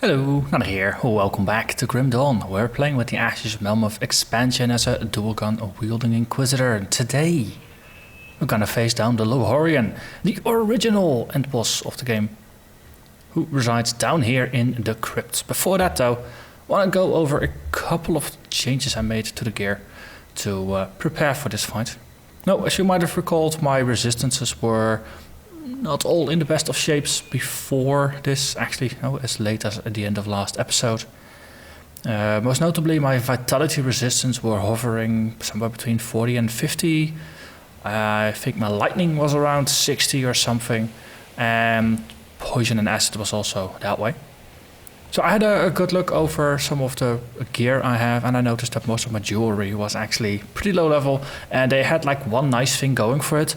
Hello, Narnach here. Welcome back to Grim Dawn. We're playing with the Ashes of Malmouth expansion as a dual gun wielding Inquisitor. And today, we're gonna face down the Loghorrean, the original end boss of the game, who resides down here in the crypt. Before that though, I wanna go over a couple of changes I made to the gear to prepare for this fight. Now, as you might have recalled, my resistances were not all in the best of shapes before this, actually, as late as at the end of last episode. Most notably, my vitality resistance were hovering somewhere between 40 and 50. I think my lightning was around 60 or something, and poison and acid was also that way. So I had a good look over some of the gear I have, and I noticed that most of my jewelry was actually pretty low level, and they had like one nice thing going for it,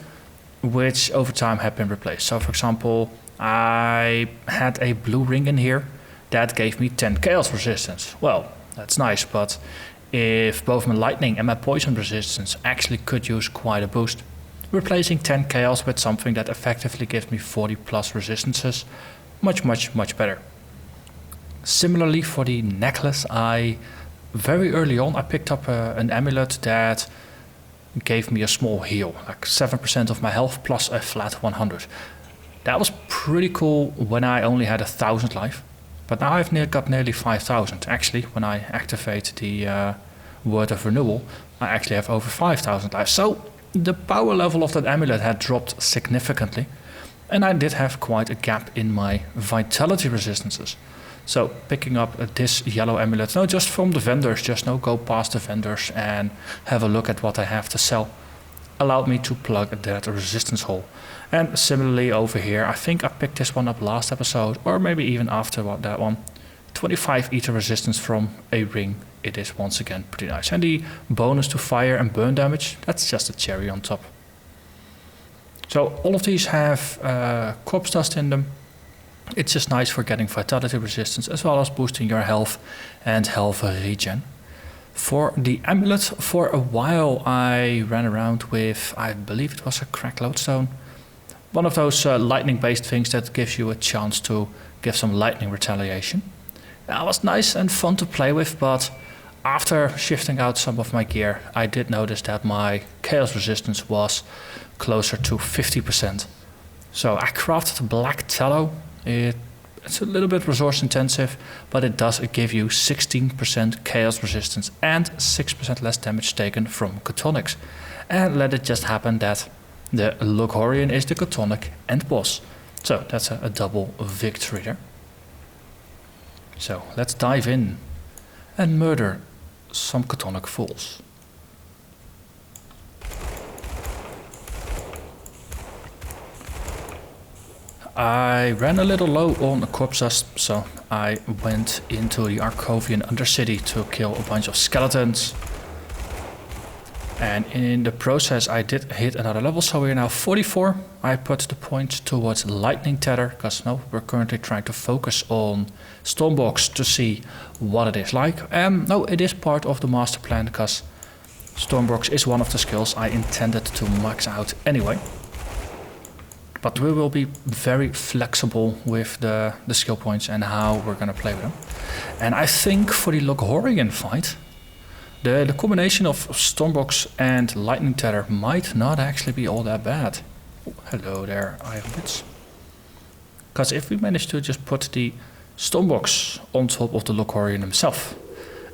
which over time had been replaced. So for example, I had a blue ring in here that gave me 10 chaos resistance. Well, that's nice, but if both my lightning and my poison resistance actually could use quite a boost, replacing 10 chaos with something that effectively gives me 40 plus resistances, much better. Similarly for the necklace, very early on I picked up an amulet that gave me a small heal, like 7% of my health plus a flat 100. That was pretty cool when I only had 1,000 life, but now I've got nearly 5,000. Actually, when I activate the Word of Renewal, I actually have over 5,000 life. So the power level of that amulet had dropped significantly, and I did have quite a gap in my vitality resistances. So picking up this yellow amulet, no, just from the vendors, just go past the vendors and have a look at what I have to sell, allowed me to plug that resistance hole. And similarly over here, I think I picked this one up last episode, or maybe even after that one. 25 ether resistance from a ring. It is once again pretty nice. And the bonus to fire and burn damage, that's just a cherry on top. So all of these have corpse dust in them. It's just nice for getting vitality resistance as well as boosting your health and health regen. For the amulet, for a while I ran around with, I believe it was a cracked lodestone. One of those lightning based things that gives you a chance to give some lightning retaliation. That was nice and fun to play with, but after shifting out some of my gear, I did notice that my chaos resistance was closer to 50%. So I crafted black tallow. It's a little bit resource intensive, but it does give you 16% chaos resistance and 6% less damage taken from Chthonics. And let it just happen that the Loghorrean is the Chthonic end boss. So that's a double victory there. So let's dive in and murder some Chthonic fools. I ran a little low on corpse dust, so I went into the Arcovian Undercity to kill a bunch of skeletons. And in the process I did hit another level, so we're now 44. I put the point towards Lightning Tether, because we're currently trying to focus on Stormbox to see what it is like. No, it is part of the master plan, because Stormbox is one of the skills I intended to max out anyway. But we will be very flexible with the skill points and how we're going to play with them. And I think for the Loghorrean fight, the combination of Stormbox and Lightning Tether might not actually be all that bad. Oh, hello there, Iron Bits. Because if we manage to just put the Stormbox on top of the Loghorrean himself,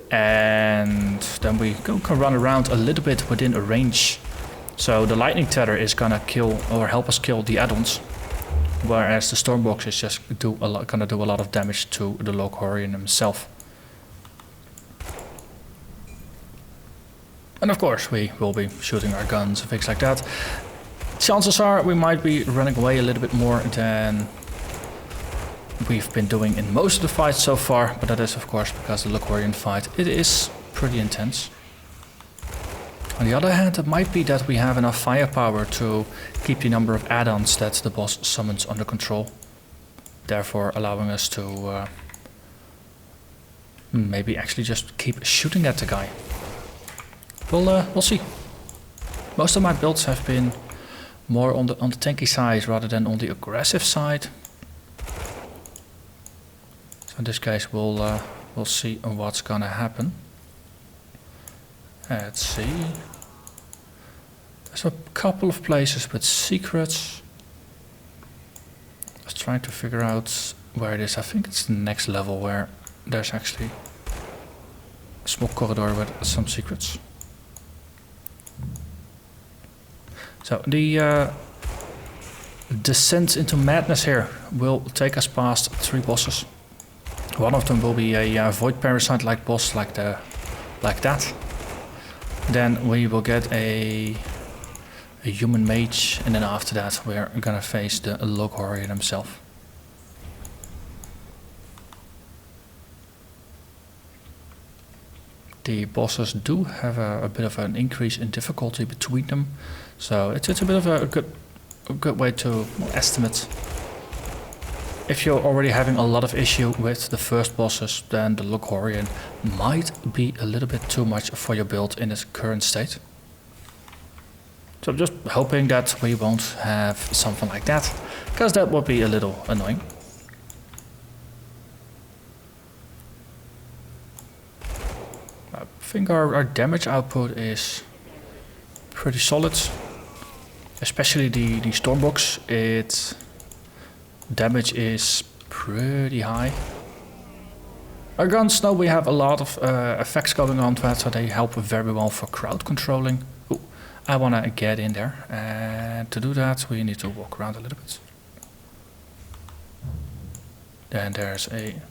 and then we can run around a little bit within a range. So the Lightning Tether is gonna kill or help us kill the add-ons, whereas the Stormbox is just gonna do a lot of damage to the Loghorrean himself. And of course we will be shooting our guns and things like that. Chances are we might be running away a little bit more than we've been doing in most of the fights so far, but that is of course because the Loghorrean fight, it is pretty intense. On the other hand, it might be that we have enough firepower to keep the number of add-ons that the boss summons under control, therefore allowing us to maybe actually just keep shooting at the guy. We'll see. Most of my builds have been more on the tanky side rather than on the aggressive side. So in this case we'll see what's gonna happen. Let's see. There's a couple of places with secrets. I was trying to figure out where it is. I think it's the next level where there's actually a small corridor with some secrets. So the descent into madness here will take us past 3 bosses. One of them will be a void parasite like boss like that. Then we will get a human mage, and then after that we're gonna face the Loghorrean himself. The bosses do have a bit of an increase in difficulty between them, so it's a bit of a good way to estimate. If you're already having a lot of issue with the first bosses, then the Loghorrean might be a little bit too much for your build in its current state. So I'm just hoping that we won't have something like that, because that would be a little annoying. I think our damage output is pretty solid, especially the Stormbox. Its damage is pretty high. Our guns, now we have a lot of effects going on to it, so they help very well for crowd controlling. Ooh, I want to get in there, and to do that we need to walk around a little bit. Then there's a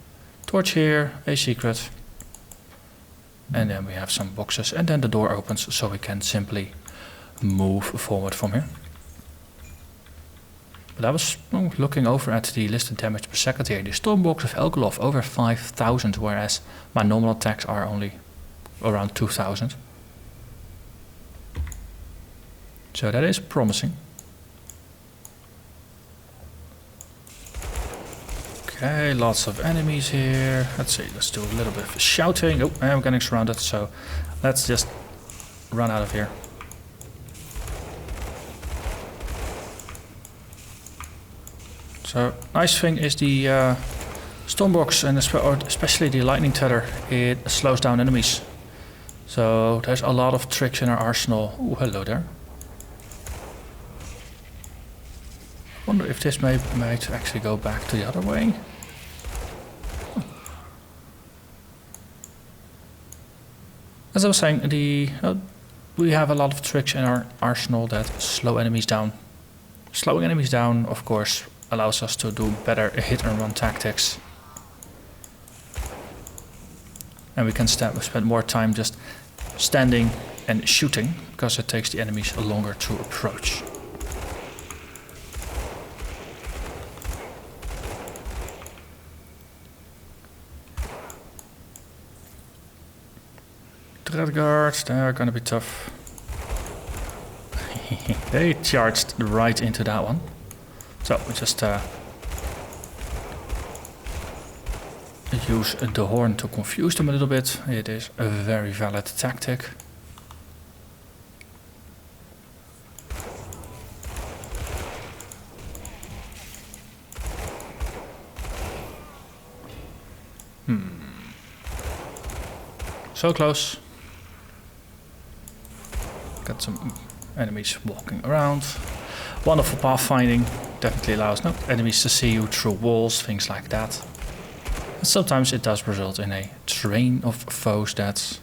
torch here, a secret, and then we have some boxes, and then the door opens so we can simply move forward from here. But I was looking over at the listed damage per second here. The Stormbox of Elgoloth over 5,000, whereas my normal attacks are only around 2,000. So that is promising. Okay, lots of enemies here. Let's see, let's do a little bit of shouting. Oh, I'm getting surrounded, so let's just run out of here. So, nice thing is the Stormbox, and especially the Lightning Tether, it slows down enemies. So there's a lot of tricks in our arsenal. Oh, hello there. Wonder if this might actually go back to the other way. As I was saying, we have a lot of tricks in our arsenal that slow enemies down. Slowing enemies down, of course, allows us to do better hit and run tactics. And we can spend more time just standing and shooting, because it takes the enemies longer to approach. Dread guards, they're gonna be tough. They charged right into that one. So we just use the horn to confuse them a little bit. It is a very valid tactic. So close. Got some enemies walking around. Wonderful pathfinding. Definitely allows enemies to see you through walls, things like that. And sometimes it does result in a train of foes that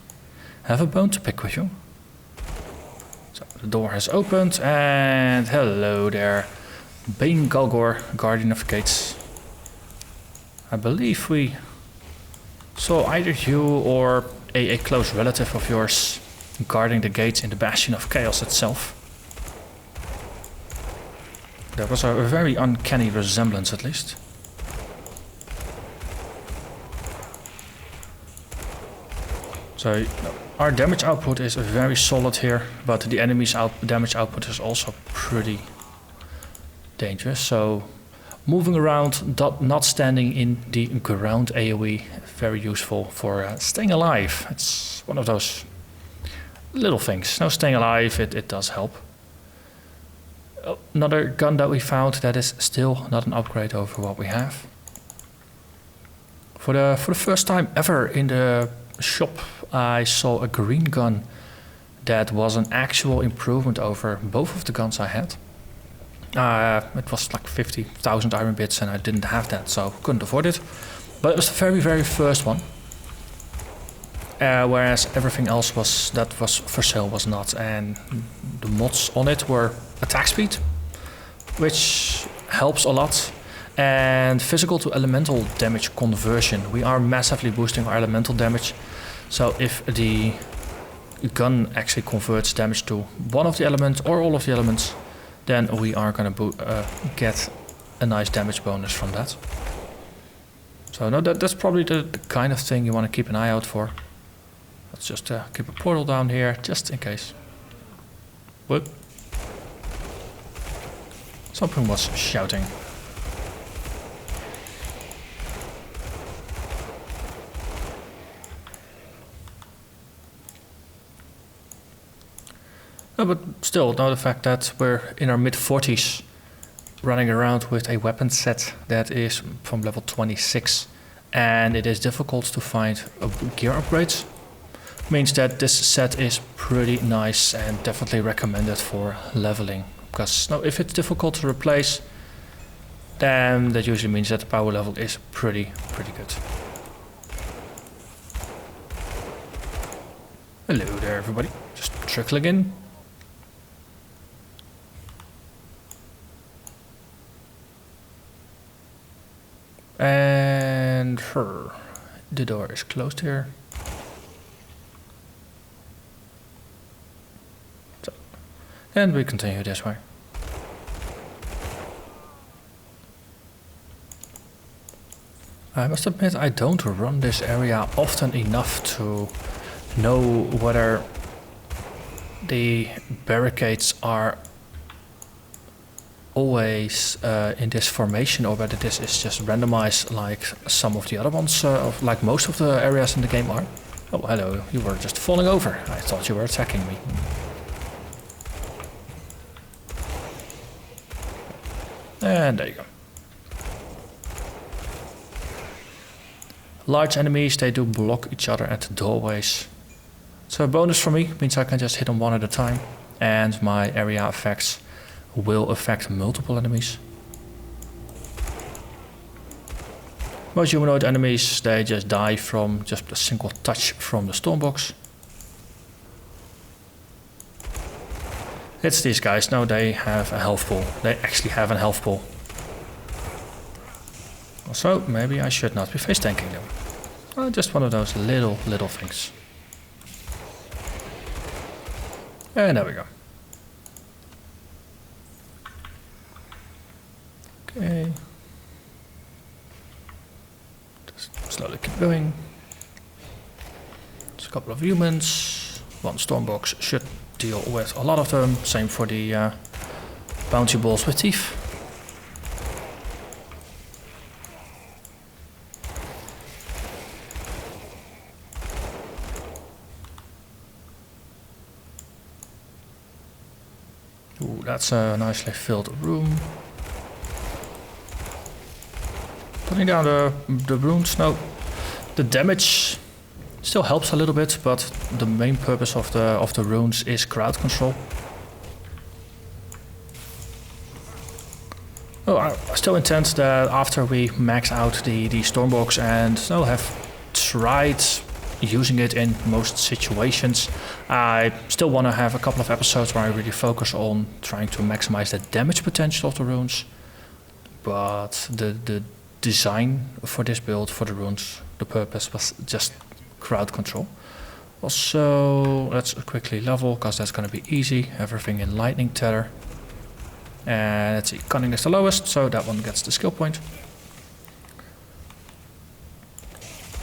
have a bone to pick with you. So the door has opened, and hello there, Bane Galgor, Guardian of Gates. I believe we saw either you or a close relative of yours guarding the gates in the Bastion of Chaos itself. There was a very uncanny resemblance, at least. So our damage output is very solid here, but the enemy's damage output is also pretty dangerous. So moving around, not standing in the ground AoE, very useful for staying alive. It's one of those little things. Now, staying alive, it does help. Another gun that we found that is still not an upgrade over what we have. For the first time ever in the shop, I saw a green gun that was an actual improvement over both of the guns I had. It was like 50,000 iron bits and I didn't have that, so couldn't afford it. But it was the very, very first one. Whereas everything else that was for sale was not. And the mods on it were attack speed, which helps a lot. And physical to elemental damage conversion. We are massively boosting our elemental damage. So if the gun actually converts damage to one of the elements or all of the elements, then we are going to get a nice damage bonus from that. So no, that's probably the kind of thing you want to keep an eye out for. Let's just keep a portal down here, just in case. Whoop. Something was shouting. No, but still, now the fact that we're in our mid-40s running around with a weapon set that is from level 26 and it is difficult to find gear upgrades, means that this set is pretty nice and definitely recommended for leveling. Because now if it's difficult to replace, then that usually means that the power level is pretty good. Hello there everybody, just trickling in. And the door is closed here. So, and we continue this way. I must admit I don't run this area often enough to know whether the barricades are always in this formation or whether this is just randomized like some of the other ones, like most of the areas in the game are. Oh, hello, you were just falling over. I thought you were attacking me. And there you go. Large enemies, they do block each other at the doorways. So a bonus for me means I can just hit them one at a time, and my area effects will affect multiple enemies. Most humanoid enemies, they just die from just a single touch from the stormbox. It's these guys. Now they have a health pool. They actually have a health pool. Also, maybe I should not be face tanking them. Just one of those little things. And there we go. Okay. Just slowly keep going. There's a couple of humans. One stormbox should deal with a lot of them. Same for the bouncy balls with teeth. Ooh, that's a nicely filled room. Putting down the runes. Now, the damage still helps a little bit, but the main purpose of the runes is crowd control. Oh, I still intend that after we max out the stormbox and have tried using it in most situations, I still want to have a couple of episodes where I really focus on trying to maximize the damage potential of the runes. But the design for this build, for the runes, the purpose was just crowd control. Also, let's quickly level, because that's going to be easy. Everything in lightning tether. And let's see, cunning is the lowest, so that one gets the skill point.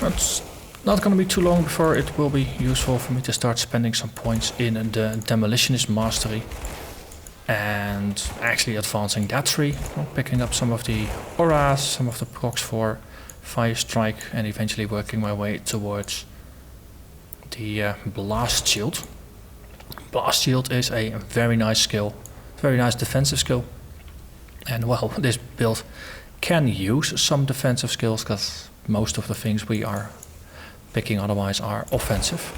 It's not going to be too long before it will be useful for me to start spending some points in the Demolitionist Mastery. And actually advancing that tree, picking up some of the auras, some of the procs for Fire Strike, and eventually working my way towards the Blast Shield. Blast Shield is a very nice skill, very nice defensive skill. And well, this build can use some defensive skills, because most of the things we are picking otherwise are offensive.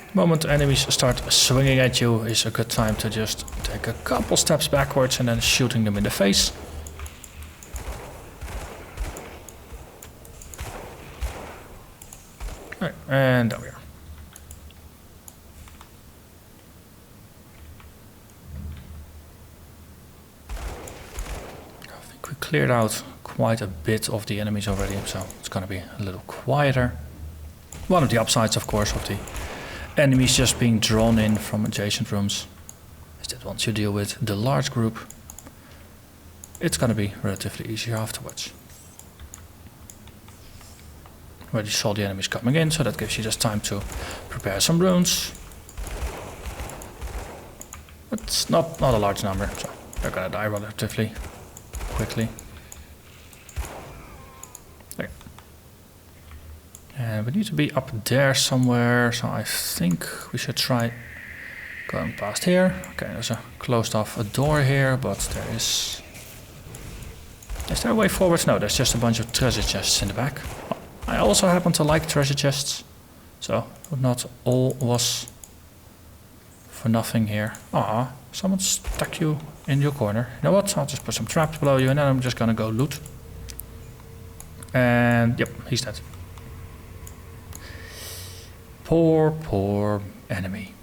The moment enemies start swinging at you is a good time to just take a couple steps backwards and then shooting them in the face. Right, and there we are. I think we cleared out quite a bit of the enemies already, so it's going to be a little quieter. One of the upsides, of course, of the enemies just being drawn in from adjacent rooms is that once you deal with the large group, it's going to be relatively easier afterwards. Already saw the enemies coming in, so that gives you just time to prepare some runes. It's not a large number, so they're going to die relatively quickly. There. And we need to be up there somewhere, so I think we should try going past here. Okay, there's a closed off a door here, but there is... Is there a way forward? No, there's just a bunch of treasure chests in the back. I also happen to like treasure chests, so not all was for nothing here. Ah, someone stuck you in your corner. You know what? I'll just put some traps below you and then I'm just gonna go loot. And yep, he's dead. Poor enemy.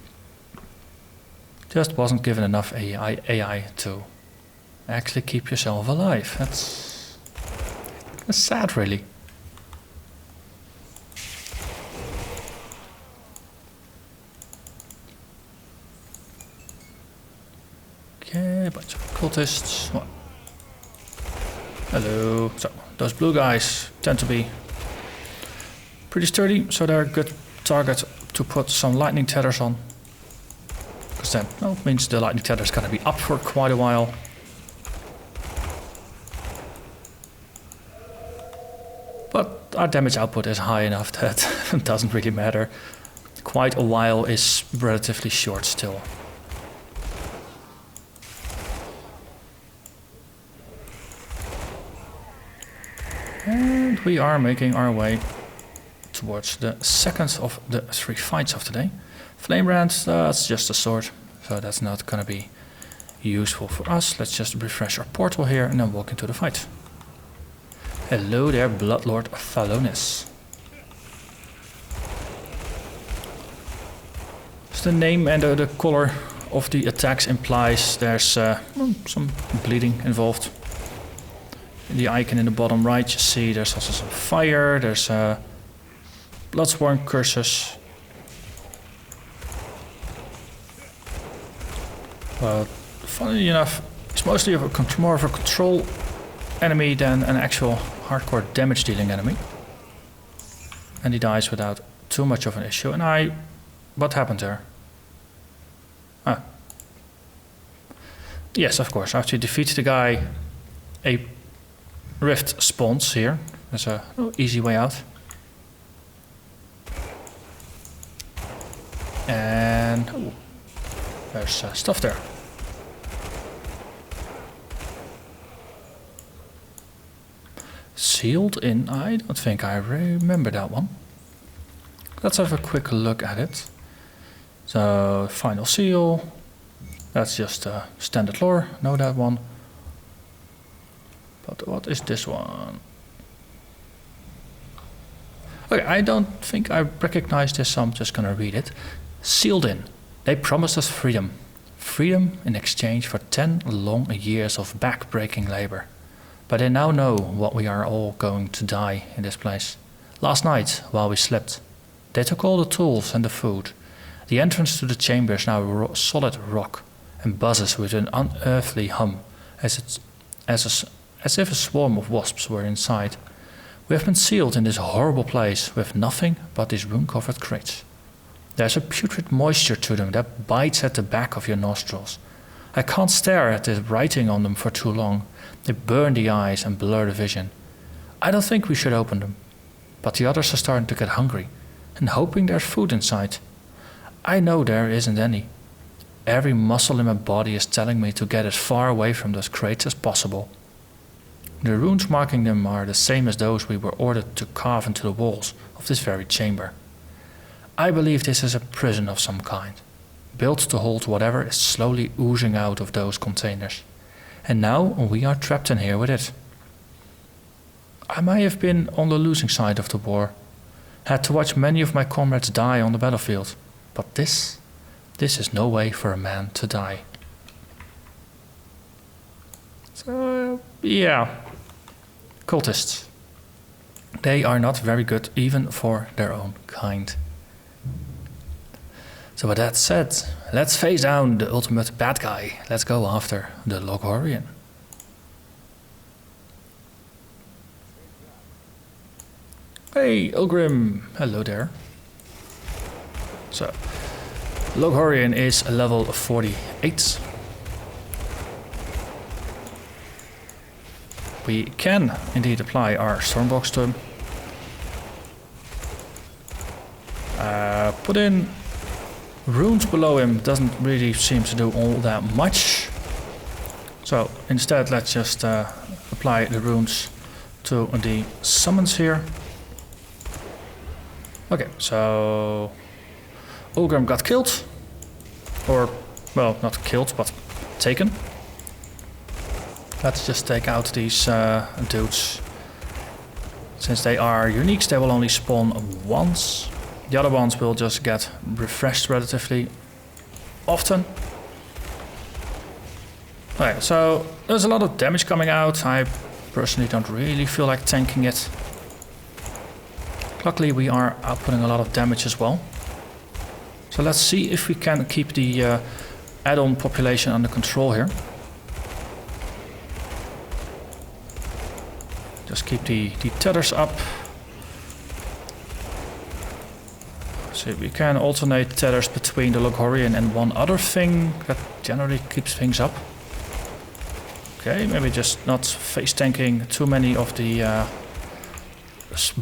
Just wasn't given enough AI to actually keep yourself alive. That's sad, really. Okay, a bunch of cultists. What? Hello. So, those blue guys tend to be pretty sturdy, so they're a good target to put some lightning tethers on. Because then, well, it means the lightning tether is going to be up for quite a while. But our damage output is high enough that it doesn't really matter. Quite a while is relatively short still. And we are making our way towards the second of the 3 fights of today. Flame brand, that's just a sword, so that's not going to be useful for us. Let's just refresh our portal here and then walk into the fight. Hello there, Bloodlord Thalonis. So the name and the color of the attacks implies there's some bleeding involved. In the icon in the bottom right you see there's also some fire, there's Bloodsworn curses. Well, funnily enough, it's mostly more of a control enemy than an actual hardcore damage dealing enemy. And he dies without too much of an issue. And what happened there? Ah. Yes, of course, after you defeat the guy, a rift spawns here. There's a easy way out. And there's stuff there. Sealed in? I don't think I remember that one. Let's have a quick look at it. So, final seal. That's just standard lore. Know that one. But what is this one? Okay, I don't think I recognize this, so I'm just gonna read it. Sealed in. They promised us freedom. Freedom in exchange for 10 long years of back-breaking labor. But they now know what we are all going to die in this place. Last night, while we slept, they took all the tools and the food. The entrance to the chamber is now solid rock and buzzes with an unearthly hum, as if a swarm of wasps were inside. We have been sealed in this horrible place with nothing but these rune-covered crates. There's a putrid moisture to them that bites at the back of your nostrils. I can't stare at the writing on them for too long. They burn the eyes and blur the vision. I don't think we should open them. But the others are starting to get hungry and hoping there's food inside. I know there isn't any. Every muscle in my body is telling me to get as far away from those crates as possible. The runes marking them are the same as those we were ordered to carve into the walls of this very chamber. I believe this is a prison of some kind, built to hold whatever is slowly oozing out of those containers. And now we are trapped in here with it. I may have been on the losing side of the war, had to watch many of my comrades die on the battlefield, but this is no way for a man to die. So, yeah. Cultists. They are not very good even for their own kind. So with that said, let's face down the ultimate bad guy. Let's go after the Loghorrean. Hey, Ilgrim. Hello there. So, Loghorrean is level 48. We can indeed apply our Stormbox to him. Put in runes below him doesn't really seem to do all that much. So instead let's just apply the runes to the summons here. Okay, so Ulgrim got killed. Or, well, not killed, but taken. Let's just take out these dudes. Since they are uniques, they will only spawn once. The other ones will just get refreshed relatively often. Okay, so there's a lot of damage coming out. I personally don't really feel like tanking it. Luckily we are outputting a lot of damage as well. So let's see if we can keep the add-on population under control here. Just keep the tethers up. So we can alternate tethers between the Loghorrean and one other thing that generally keeps things up. Okay, maybe just not face tanking too many of the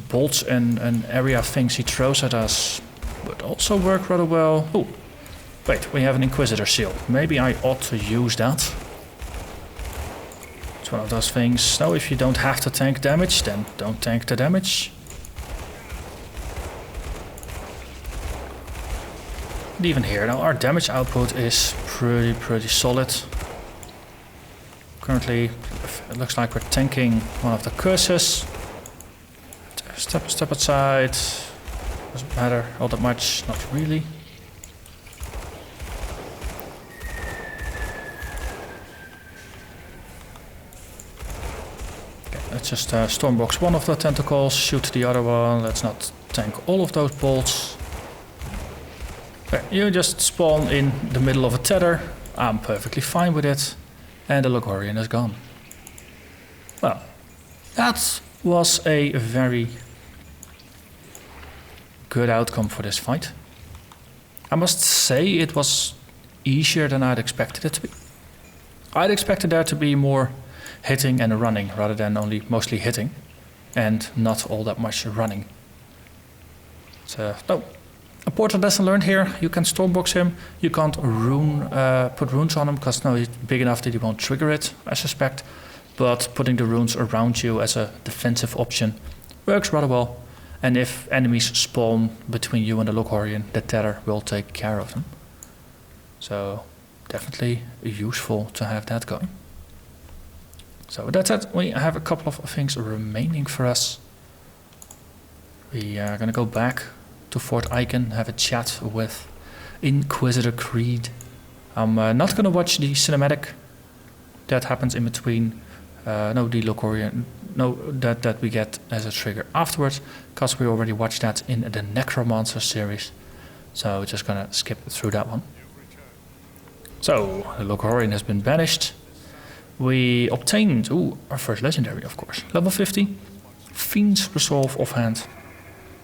bolts and area things he throws at us. Would also work rather well. Oh, wait, we have an Inquisitor Seal. Maybe I ought to use that. It's one of those things. No, if you don't have to tank damage, then don't tank the damage. And even here, now our damage output is pretty solid. Currently, it looks like we're tanking one of the curses. Step aside. Doesn't matter all that much, not really. Okay, let's just stormbox one of the tentacles, shoot the other one. Let's not tank all of those bolts. Okay, you just spawn in the middle of a tether. I'm perfectly fine with it. And the Loghorrean is gone. Well, that was a very good outcome for this fight. I must say it was easier than I'd expected it to be. I'd expected there to be more hitting and running rather than only mostly hitting and not all that much running. So, no. Important lesson learned here. You can stormbox him. You can't put runes on him because no, he's big enough that he won't trigger it, I suspect. But putting the runes around you as a defensive option works rather well. And if enemies spawn between you and the Loghorrean, the tether will take care of them. So definitely useful to have that going. So with that said, we have a couple of things remaining for us. We are going to go back to Fort Icon, have a chat with Inquisitor Creed. I'm not going to watch the cinematic that happens in between. No, the Loghorrean. No, that we get as a trigger afterwards, because we already watched that in the Necromancer series. So we're just gonna skip through that one. So the Loghorrean has been banished. We obtained our first legendary, of course, level 50, Fiend's Resolve offhand.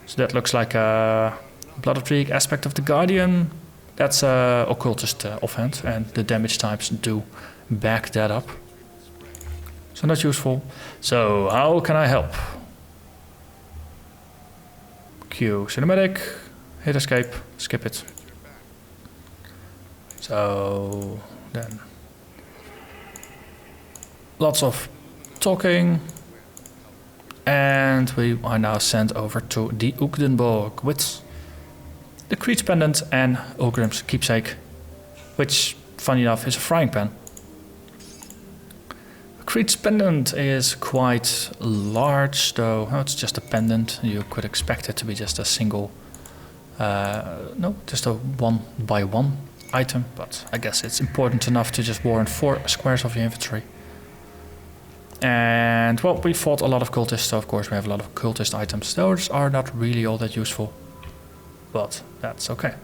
So that looks like a Blood of Trick aspect of the Guardian. That's occultist offhand, and the damage types do back that up. So not useful. So how can I help? Q cinematic, hit escape, skip it. So then lots of talking, and we are now sent over to the Oegdenborg with the Creed's Pendant and Ulgrim's Keepsake, which, funny enough, is a frying pan. Creed's Pendant is quite large, though it's just a pendant. You could expect it to be just a single, no, just a 1x1 item, but I guess it's important enough to just warrant 4 squares of your inventory. And, well, we fought a lot of cultists, so of course we have a lot of cultist items. Those are not really all that useful, but that's okay.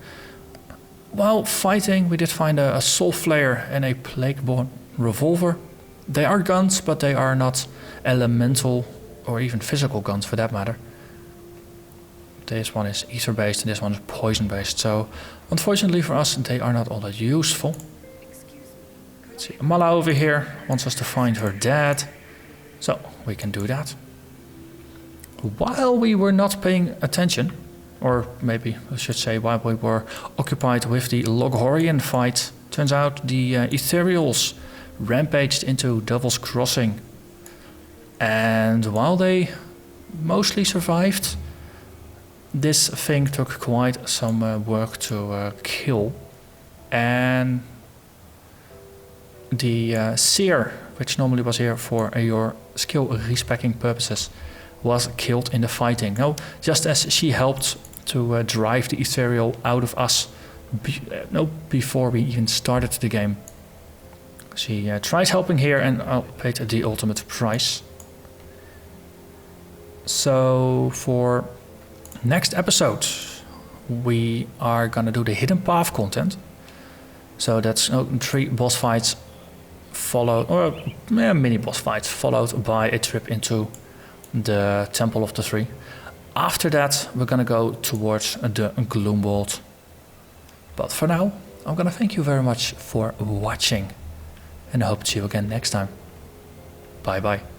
While fighting, we did find a soul flare and a plagueborn revolver. They are guns, but they are not elemental or even physical guns for that matter. This one is ether based and this one is poison based, so unfortunately for us they are not all that useful. Let's see, Amala over here wants us to find her dad, so we can do that. While we were not paying attention, or maybe I should say while we were occupied with the Loghorrean fight, turns out the Ethereals rampaged into Devil's Crossing, and while they mostly survived, this thing took quite some work to kill, and the seer, which normally was here for your skill respecking purposes, was killed in the fighting. No, just as she helped to drive the Ethereal out of us before we even started the game. She tried helping here and paid the ultimate price. So for next episode we are gonna do the Hidden Path content. So that's 3 boss fights followed, or mini boss fights followed by a trip into the Temple of the Three. After that we're gonna go towards the Gloombolt. But for now I'm gonna thank you very much for watching, and I hope to see you again next time. Bye bye.